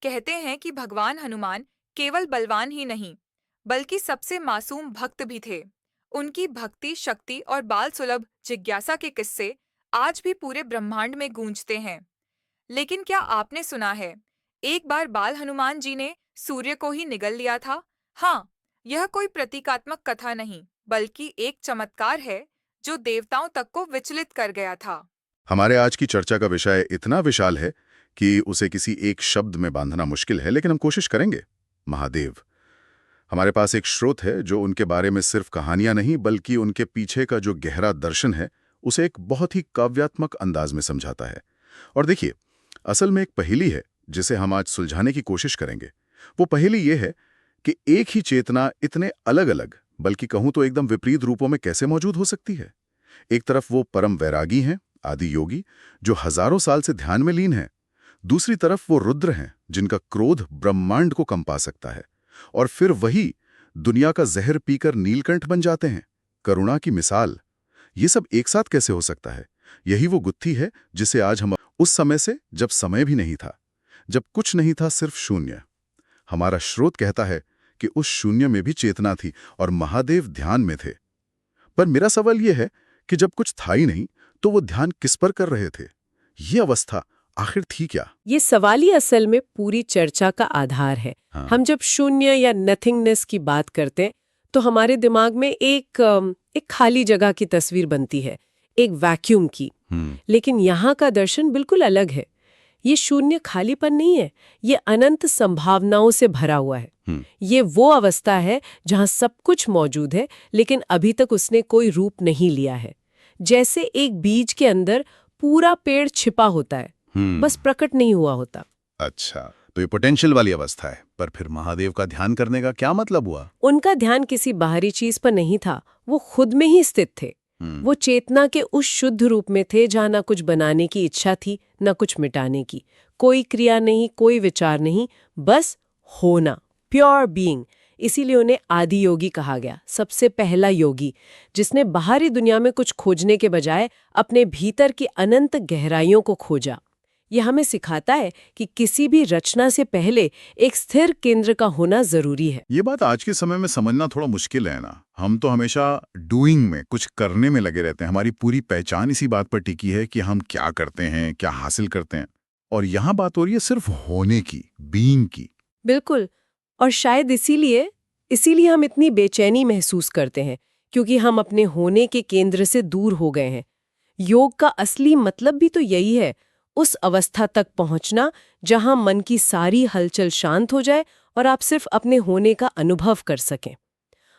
कहते हैं कि भगवान हनुमान केवल बलवान ही नहीं, बल्कि सबसे मासूम भक्त भी थे। उनकी भक्ति शक्ति और बाल सुलभ जिज्ञासा के किस्से आज भी पूरे ब्रह्मांड में गूंजते हैं। लेकिन क्या आपने सुना है, एक बार बाल हनुमान जी ने सूर्य को ही निगल लिया था? हाँ, यह कोई प्रतीकात्मक कथा नहीं, बल्कि एक चमत्कार है जो देवताओं तक को विचलित कर गया था। हमारे आज की चर्चा का विषय इतना विशाल है कि उसे किसी एक शब्द में बांधना मुश्किल है, लेकिन हम कोशिश करेंगे। महादेव। हमारे पास एक स्रोत है जो उनके बारे में सिर्फ कहानियां नहीं बल्कि उनके पीछे का जो गहरा दर्शन है उसे एक बहुत ही काव्यात्मक अंदाज में समझाता है। और देखिए, असल में एक पहेली है जिसे हम आज सुलझाने की कोशिश करेंगे। वो पहेली ये है कि एक ही चेतना इतने अलग अलग, बल्कि कहूं तो एकदम विपरीत रूपों में कैसे मौजूद हो सकती है। एक तरफ वो परम वैरागी हैं, आदि योगी, जो हजारों साल से ध्यान में लीन हैं। दूसरी तरफ वो रुद्र हैं जिनका क्रोध ब्रह्मांड को कंपा सकता है। और फिर वही दुनिया का जहर पीकर नीलकंठ बन जाते हैं, करुणा की मिसाल। ये सब एक साथ कैसे हो सकता है? यही वो गुत्थी है जिसे आज हम उस समय से, जब समय भी नहीं था, जब कुछ नहीं था, सिर्फ शून्य। हमारा स्रोत कहता है कि उस शून्य में भी चेतना थी और महादेव ध्यान में थे। पर मेरा सवाल यह है कि जब कुछ था ही नहीं तो वो ध्यान किस पर कर रहे थे? ये अवस्था आखिर थी क्या? ये सवाल ही असल में पूरी चर्चा का आधार है। हाँ। हम जब शून्य या नथिंगनेस की बात करते हैं तो हमारे दिमाग में एक खाली जगह की तस्वीर बनती है, एक वैक्यूम की। लेकिन यहाँ का दर्शन बिल्कुल अलग है। ये शून्य खालीपन नहीं है, ये अनंत संभावनाओं से भरा हुआ है। ये वो अवस्था है जहाँ सब कुछ मौजूद है, लेकिन अभी तक उसने कोई रूप नहीं लिया है। जैसे एक बीज के अंदर पूरा पेड़ छिपा होता है, बस प्रकट नहीं हुआ होता। अच्छा, तो ये पोटेंशियल वाली अवस्था है। पर फिर महादेव का ध्यान करने का क्या मतलब हुआ? उनका ध्यान किसी बाहरी चीज पर नहीं था, वो खुद में ही स्थित थे। वो चेतना के उस शुद्ध रूप में थे जहाँ न कुछ बनाने की इच्छा थी, न कुछ मिटाने की। कोई क्रिया नहीं, कोई विचार नहीं, बस होना, प्योर बीइंग। इसीलिए उन्हें आदि योगी कहा गया, सबसे पहला योगी, जिसने बाहरी दुनिया में कुछ खोजने के बजाय अपने भीतर की अनंत गहराइयों को खोजा। यह हमें सिखाता है कि किसी भी रचना से पहले एक स्थिर केंद्र का होना जरूरी है। ये बात आज के समय में समझना थोड़ा मुश्किल है ना। हम तो हमेशा डूइंग में, कुछ करने में लगे रहते हैं। हमारी पूरी पहचान इसी बात पर टिकी है कि हम क्या करते हैं, क्या हासिल करते हैं। और यहाँ बात हो रही है सिर्फ होने की, बीइंग की। बिल्कुल। और शायद इसीलिए हम इतनी बेचैनी महसूस करते हैं, क्योंकि हम अपने होने के केंद्र से दूर हो गए हैं। योग का असली मतलब भी तो यही है, उस अवस्था तक पहुंचना जहां मन की सारी हलचल शांत हो जाए और आप सिर्फ अपने होने का अनुभव कर सकें।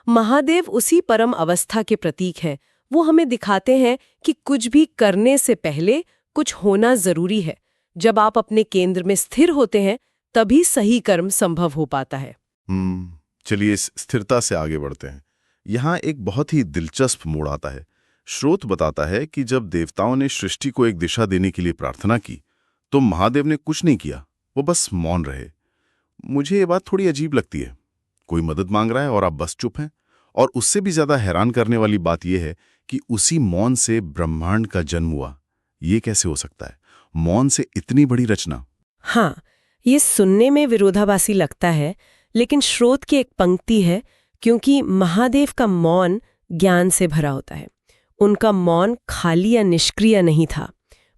महादेव उसी परम अवस्था के प्रतीक हैं। वो हमें दिखाते हैं कि कुछ भी करने से पहले कुछ होना जरूरी है। जब आप अपने केंद्र में स्थिर होते हैं, तभी सही कर्म संभव हो पाता है। चलिए इस स्थिरता से आगे बढ़ते हैं। यहाँ एक बहुत ही दिलचस्प मोड़ आता है। स्रोत बताता है कि जब देवताओं ने सृष्टि को एक दिशा देने के लिए प्रार्थना की तो महादेव ने कुछ नहीं किया, वो बस मौन रहे। मुझे ये बात थोड़ी अजीब लगती है। कोई मदद मांग रहा है और आप बस चुप हैं। और उससे भी ज्यादा हैरान करने वाली बात यह है कि उसी मौन से ब्रह्मांड का जन्म हुआ। ये कैसे हो सकता है? मौन से इतनी बड़ी रचना। हाँ, ये सुनने में विरोधाभासी लगता है, लेकिन स्रोत की एक पंक्ति है, क्योंकि महादेव का मौन ज्ञान से भरा होता है। उनका मौन खाली या निष्क्रिय नहीं था,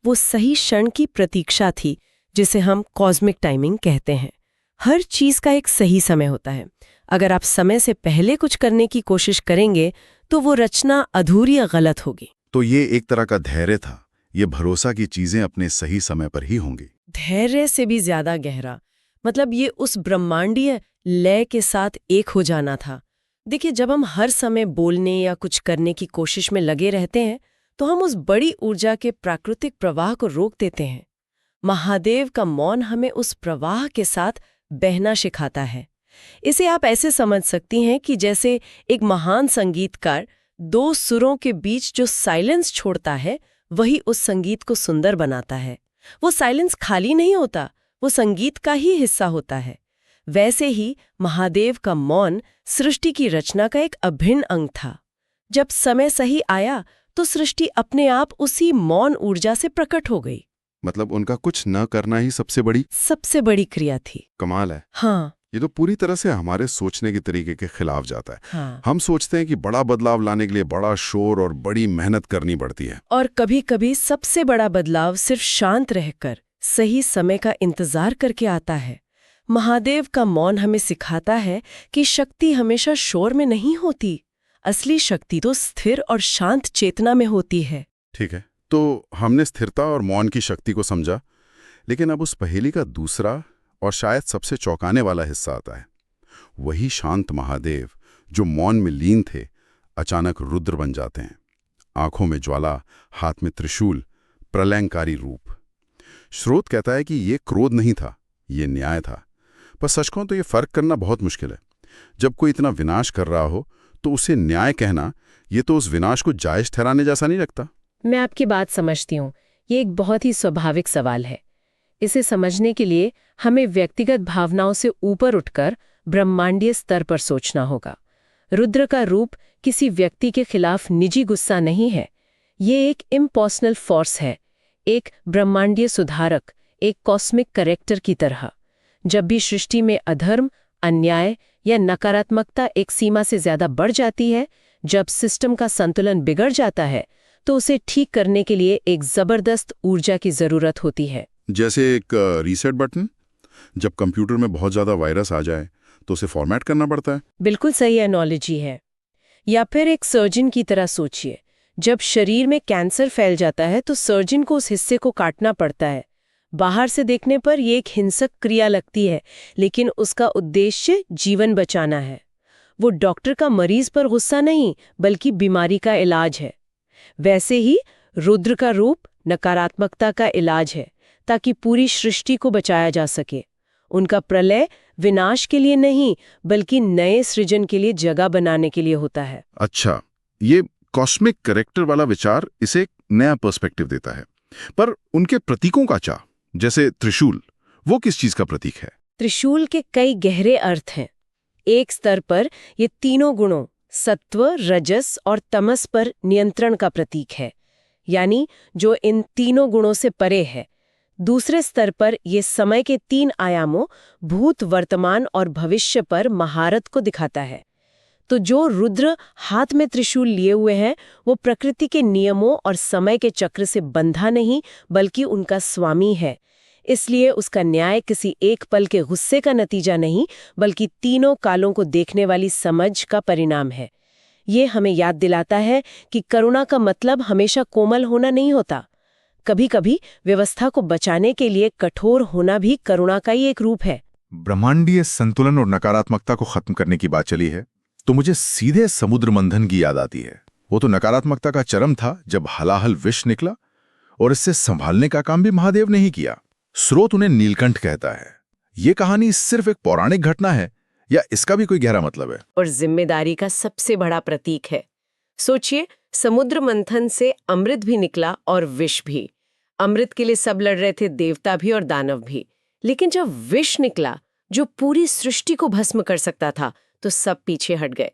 वो सही क्षण की प्रतीक्षा थी, जिसे हम कॉस्मिक टाइमिंग कहते हैं। हर चीज का एक सही समय होता है। अगर आप समय से पहले कुछ करने की कोशिश करेंगे तो वो रचना अधूरी या गलत होगी। तो ये एक तरह का धैर्य था, ये भरोसा की चीजें अपने सही समय पर ही होंगी। धैर्य से भी ज्यादा गहरा, मतलब ये उस ब्रह्मांडीय लय के साथ एक हो जाना था। देखिए, जब हम हर समय बोलने या कुछ करने की कोशिश में लगे रहते हैं तो हम उस बड़ी ऊर्जा के प्राकृतिक प्रवाह को रोक देते हैं। महादेव का मौन हमें उस प्रवाह के साथ बहना सिखाता है। इसे आप ऐसे समझ सकती हैं कि जैसे एक महान संगीतकार दो सुरों के बीच जो साइलेंस छोड़ता है, वही उस संगीत को सुंदर बनाता है। वो साइलेंस खाली नहीं होता, वो संगीत का ही हिस्सा होता है। वैसे ही महादेव का मौन सृष्टि की रचना का एक अभिन्न अंग था। जब समय सही आया तो सृष्टि अपने आप उसी मौन ऊर्जा से प्रकट हो गई। मतलब उनका कुछ न करना ही सबसे बड़ी क्रिया थी। कमाल है। हाँ ये तो पूरी तरह से हमारे सोचने के तरीके के खिलाफ जाता है। हाँ। हम सोचते हैं कि बड़ा बदलाव लाने के लिए बड़ा शोर और बड़ी मेहनत करनी पड़ती है। और कभी-कभी सबसे बड़ा बदलाव सिर्फ शांत रहकर सही समय का इंतजार करके आता है। महादेव का मौन हमें सिखाता है कि शक्ति हमेशा शोर में नहीं होती। असली शक्ति तो स्थिर और शांत चेतना में होती है। ठीक है, तो हमने स्थिरता और मौन की शक्ति को समझा, लेकिन अब उस पहेली का दूसरा और शायद सबसे चौंकाने वाला हिस्सा आता है। वही शांत महादेव जो मौन में लीन थे, अचानक रुद्र बन जाते हैं। आंखों में ज्वाला, हाथ में त्रिशूल, प्रलयंकारी रूप। स्रोत कहता है कि ये क्रोध नहीं था, ये न्याय था। पर सच कहूं तो ये फर्क करना बहुत मुश्किल है। जब कोई इतना विनाश कर रहा हो तो उसे न्याय कहना, ये तो उस विनाश को जायज ठहराने जैसा नहीं लगता। मैं आपकी बात समझती हूँ। ये एक बहुत ही स्वाभाविक सवाल है। इसे समझने के लिए हमें व्यक्तिगत भावनाओं से ऊपर उठकर ब्रह्मांडीय स्तर पर सोचना होगा। रुद्र का रूप किसी व्यक्ति के खिलाफ निजी गुस्सा नहीं है। ये एक इम्पर्सनल फोर्स है, एक ब्रह्मांडीय सुधारक, एक कॉस्मिक करेक्टर की तरह। जब भी सृष्टि में अधर्म, अन्याय या नकारात्मकता एक सीमा से ज्यादा बढ़ जाती है, जब सिस्टम का संतुलन बिगड़ जाता है, तो उसे ठीक करने के लिए एक जबरदस्त ऊर्जा की जरूरत होती है। जैसे एक रीसेट बटन। जब कंप्यूटर में बहुत ज्यादा वायरस आ जाए तो उसे फॉर्मेट करना पड़ता है। बिल्कुल सही एनालॉजी है। या फिर एक सर्जन की तरह सोचिए। जब शरीर में कैंसर फैल जाता है तो सर्जन को उस हिस्से को काटना पड़ता है। बाहर से देखने पर यह एक हिंसक क्रिया लगती है, लेकिन उसका उद्देश्य जीवन बचाना है। वो डॉक्टर का मरीज पर गुस्सा नहीं, बल्कि बीमारी का इलाज है। वैसे ही रुद्र का रूप नकारात्मकता का इलाज है, ताकि पूरी सृष्टि को बचाया जा सके। उनका प्रलय विनाश के लिए नहीं, बल्कि नए सृजन के लिए जगह बनाने के लिए होता है। अच्छा, ये कॉस्मिक करेक्टर वाला विचार इसे एक नया पर्सपेक्टिव देता है। पर उनके प्रतीकों का क्या, जैसे त्रिशूल, वो किस चीज का प्रतीक है? त्रिशूल के कई गहरे अर्थ हैं। एक स्तर पर ये तीनों गुणों सत्व, रजस और तमस पर नियंत्रण का प्रतीक है, यानी जो इन तीनों गुणों से परे है। दूसरे स्तर पर ये समय के 3 आयामों भूत, वर्तमान और भविष्य पर महारत को दिखाता है। तो जो रुद्र हाथ में त्रिशूल लिए हुए हैं, वो प्रकृति के नियमों और समय के चक्र से बंधा नहीं, बल्कि उनका स्वामी है। इसलिए उसका न्याय किसी एक पल के गुस्से का नतीजा नहीं, बल्कि तीनों कालों को देखने वाली समझ का परिणाम है। ये हमें याद दिलाता है कि करुणा का मतलब हमेशा कोमल होना नहीं होता। कभी कभी व्यवस्था को बचाने के लिए कठोर होना भी करुणा का ही एक रूप है। ब्रह्मांडीय संतुलन और नकारात्मकता को खत्म करने की बात चली है, तो मुझे सीधे समुद्र मंथन की याद आती है। वो तो नकारात्मकता का चरम था, जब हलाहल विष निकला, और इससे संभालने का काम भी महादेव ने ही किया। स्रोत उन्हें नीलकंठ कहता है। ये कहानी सिर्फ एक पौराणिक घटना है या इसका भी कोई गहरा मतलब है? और जिम्मेदारी का सबसे बड़ा प्रतीक है। सोचिए, समुद्र मंथन से अमृत भी निकला और विष भी। अमृत के लिए सब लड़ रहे थे, देवता भी और दानव भी। लेकिन जब विष निकला, जो पूरी सृष्टि को भस्म कर सकता था, तो सब पीछे हट गए।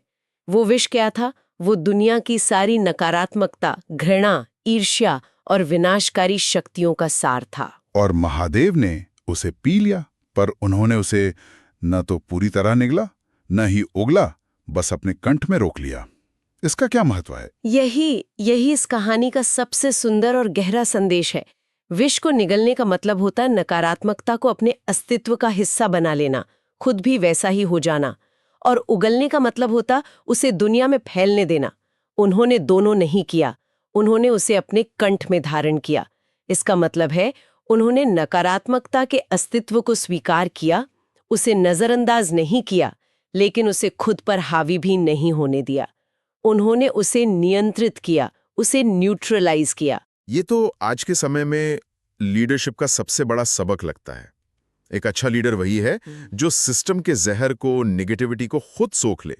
वो विष क्या था? वो दुनिया की सारी नकारात्मकता, घृणा, ईर्ष्या और विनाशकारी शक्तियों का सार था। और महादेव ने उसे पी लिया, पर उन्होंने उसे न तो पूरी तरह निगला, न ही उगला, बस अपने कंठ में रोक लिया। इसका क्या महत्व है? यही इस कहानी का सबसे सुंदर और गहरा संदेश है। विष को निगलने का मतलब होता है नकारात्मकता को अपने अस्तित्व का हिस्सा बना लेना, खुद भी वैसा ही हो जाना। और उगलने का मतलब होता उसे दुनिया में फैलने देना। उन्होंने दोनों नहीं किया, उन्होंने उसे अपने कंठ में धारण किया। इसका मतलब है उन्होंने नकारात्मकता के अस्तित्व को स्वीकार किया, उसे नजरअंदाज नहीं किया, लेकिन उसे खुद पर हावी भी नहीं होने दिया। उन्होंने उसे नियंत्रित किया, उसे न्यूट्रलाइज किया। ये तो आज के समय में लीडरशिप का सबसे बड़ा सबक लगता है। एक अच्छा लीडर वही है जो सिस्टम के जहर को, नेगेटिविटी को खुद सोख ले,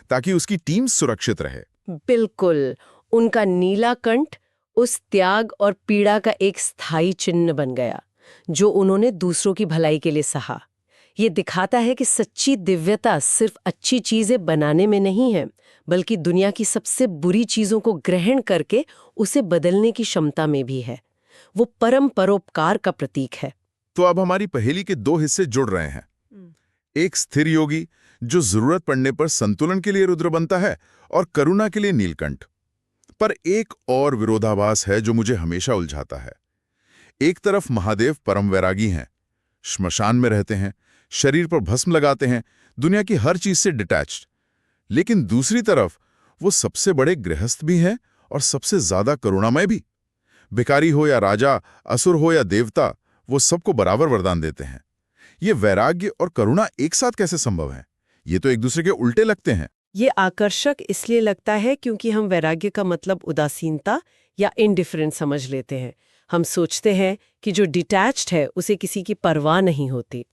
ताकि उसकी टीम सुरक्षित रहे। बिल्कुल, उनका नीला कंठ उस त्याग और पीड़ा का एक स्थायी चिन्ह बन गया, जो उन्होंने दूसरों की भलाई के लिए सहा। ये दिखाता है कि सच्ची दिव्यता सिर्फ अच्छी चीजें बनाने में नहीं है, बल्कि दुनिया की सबसे बुरी चीजों को ग्रहण करके उसे बदलने की क्षमता में भी है। वो परम परोपकार का प्रतीक है। तो अब हमारी पहेली के दो हिस्से जुड़ रहे हैं। एक स्थिर योगी जो जरूरत पड़ने पर संतुलन के लिए रुद्र बनता है और करुणा के लिए नीलकंठ। पर एक और विरोधाभास है जो मुझे हमेशा उलझाता है। एक तरफ महादेव परम वैरागी हैं, श्मशान में रहते हैं, शरीर पर भस्म लगाते हैं, दुनिया की हर चीज से डिटैच्ड। लेकिन दूसरी तरफ वो सबसे बड़े गृहस्थ भी हैं और सबसे ज्यादा करुणामय भी। भिखारी हो या राजा, असुर हो या देवता, वो सबको बराबर वरदान देते हैं। ये वैराग्य और करुणा एक साथ कैसे संभव है? ये तो एक दूसरे के उल्टे लगते हैं। ये आकर्षक इसलिए लगता है क्योंकि हम वैराग्य का मतलब उदासीनता या इनडिफरेंस समझ लेते हैं। हम सोचते हैं कि जो डिटैच्ड है उसे किसी की परवाह नहीं होती।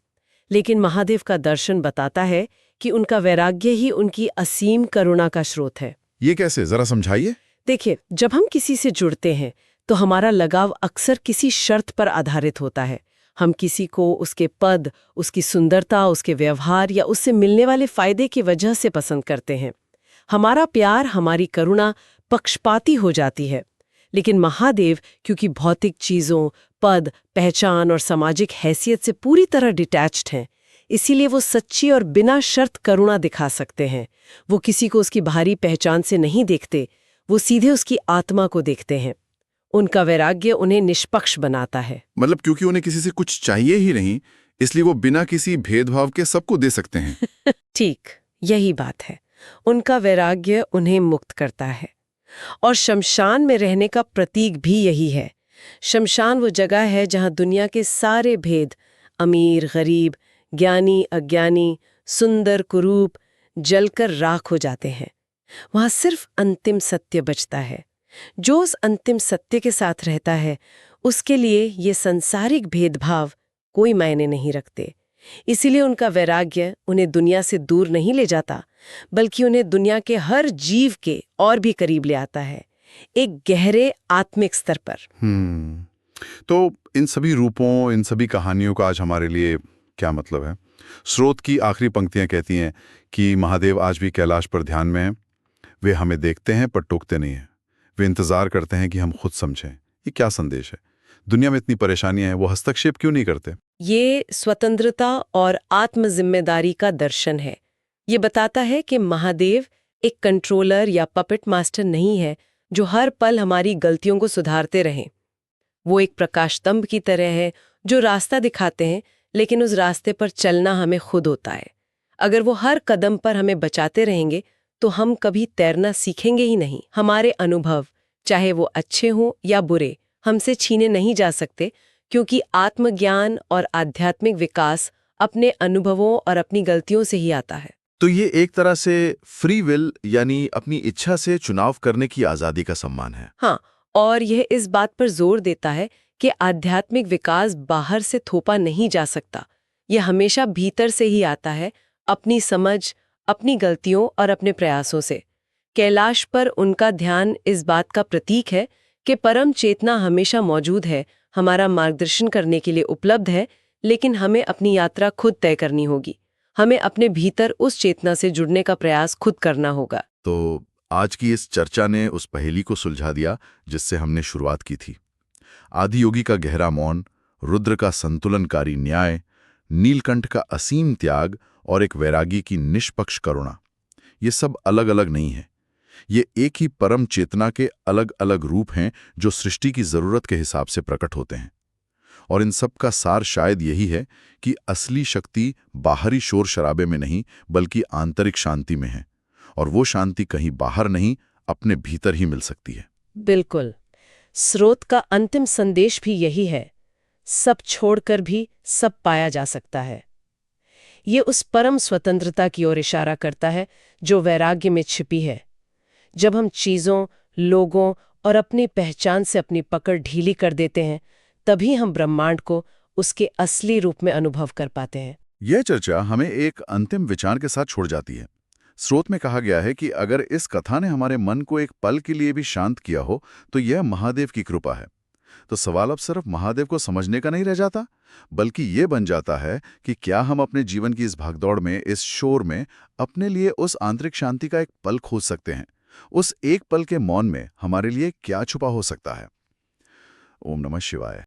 लेकिन महादेव का दर्शन बताता है कि उनका वैराग्य ही उनकी असीम करुणा का स्रोत है। ये कैसे, जरा समझाइए। देखिए, जब हम किसी से जुड़ते हैं तो हमारा लगाव अक्सर किसी शर्त पर आधारित होता है। हम किसी को उसके पद, उसकी सुंदरता, उसके व्यवहार या उससे मिलने वाले फायदे की वजह से पसंद करते हैं। हमारा प्यार, हमारी करुणा पक्षपाती हो जाती है। लेकिन महादेव क्योंकि भौतिक चीजों, पद, पहचान और सामाजिक हैसियत से पूरी तरह डिटैच्ड हैं, इसीलिए वो सच्ची और बिना शर्त करुणा दिखा सकते हैं। वो किसी को उसकी बाहरी पहचान से नहीं देखते, वो सीधे उसकी आत्मा को देखते हैं। उनका वैराग्य उन्हें निष्पक्ष बनाता है। मतलब क्योंकि उन्हें किसी से कुछ चाहिए ही नहीं, इसलिए वो बिना किसी भेदभाव के सबको दे सकते हैं। ठीक, यही बात है। उनका वैराग्य उन्हें मुक्त करता है। और शमशान में रहने का प्रतीक भी यही है। शमशान वो जगह है जहां दुनिया के सारे भेद, अमीर गरीब, ज्ञानी अज्ञानी, सुंदर कुरूप, जलकर राख हो जाते हैं। वहां सिर्फ अंतिम सत्य बचता है। जो उस अंतिम सत्य के साथ रहता है, उसके लिए ये सांसारिक भेदभाव कोई मायने नहीं रखते। इसीलिए उनका वैराग्य उन्हें दुनिया से दूर नहीं ले जाता, बल्कि उन्हें दुनिया के हर जीव के और भी करीब ले आता है, एक गहरे आत्मिक स्तर पर। तो इन सभी रूपों, इन सभी कहानियों का आज हमारे लिए क्या मतलब है? स्रोत की आखिरी पंक्तियां कहती हैं कि महादेव आज भी कैलाश पर ध्यान में हैं। वे हमें देखते हैं पर टोकते नहीं हैं। वे इंतजार करते हैं कि हम खुद समझें। ये क्या संदेश है? दुनिया में इतनी परेशानियां हैं, वो हस्तक्षेप क्यों नहीं करते? ये स्वतंत्रता और आत्म जिम्मेदारी का दर्शन है। ये बताता है कि महादेव एक कंट्रोलर या पपेट मास्टर नहीं है जो हर पल हमारी गलतियों को सुधारते रहें। वो एक प्रकाश स्तंभ की तरह है जो रास्ता दिखाते हैं, लेकिन उस रास्ते पर चलना हमें खुद होता है। अगर वो हर कदम पर हमें बचाते रहेंगे तो हम कभी तैरना सीखेंगे ही नहीं। हमारे अनुभव, चाहे वो अच्छे हों या बुरे, हमसे छीने नहीं जा सकते, क्योंकि आत्मज्ञान और आध्यात्मिक विकास अपने अनुभवों और अपनी गलतियों से ही आता है। तो ये एक तरह से फ्री विल, यानी अपनी इच्छा से चुनाव करने की आजादी का सम्मान है। हाँ, और यह इस बात पर जोर देता है कि आध्यात्मिक विकास बाहर से थोपा नहीं जा सकता। यह हमेशा भीतर से ही आता है, अपनी समझ, अपनी गलतियों और अपने प्रयासों से। कैलाश पर उनका ध्यान इस बात का प्रतीक है कि परम चेतना हमेशा मौजूद है, हमारा मार्गदर्शन करने के लिए उपलब्ध है, लेकिन हमें अपनी यात्रा खुद तय करनी होगी। हमें अपने भीतर उस चेतना से जुड़ने का प्रयास खुद करना होगा। तो आज की इस चर्चा ने उस पहेली को सुलझा दिया जिससे हमने शुरुआत की थी। आदियोगी का गहरा मौन, रुद्र का संतुलनकारी न्याय, नीलकंठ का असीम त्याग और एक वैरागी की निष्पक्ष करुणा, ये सब अलग अलग नहीं है। ये एक ही परम चेतना के अलग अलग रूप हैं जो सृष्टि की जरूरत के हिसाब से प्रकट होते हैं। और इन सब का सार शायद यही है कि असली शक्ति बाहरी शोर शराबे में नहीं, बल्कि आंतरिक शांति में है। और वो शांति कहीं बाहर नहीं, अपने भीतर ही मिल सकती है। बिल्कुल। स्रोत का अंतिम संदेश भी यही है, सब छोड़कर भी सब पाया जा सकता है। ये उस परम स्वतंत्रता की ओर इशारा करता है जो वैराग्य में छिपी है। जब हम चीजों, लोगों और अपनी पहचान से अपनी पकड़ ढीली कर देते हैं, तभी हम ब्रह्मांड को उसके असली रूप में अनुभव कर पाते हैं। यह चर्चा हमें एक अंतिम विचार के साथ छोड़ जाती है। स्रोत में कहा गया है कि अगर इस कथा ने हमारे मन को एक पल के लिए भी शांत किया हो, तो यह महादेव की कृपा है। तो सवाल अब सिर्फ महादेव को समझने का नहीं रह जाता, बल्कि ये बन जाता है कि क्या हम अपने जीवन की इस भागदौड़ में, इस शोर में अपने लिए उस आंतरिक शांति का एक पल खोज सकते हैं। उस एक पल के मौन में हमारे लिए क्या छुपा हो सकता है? ओम नमः शिवाय।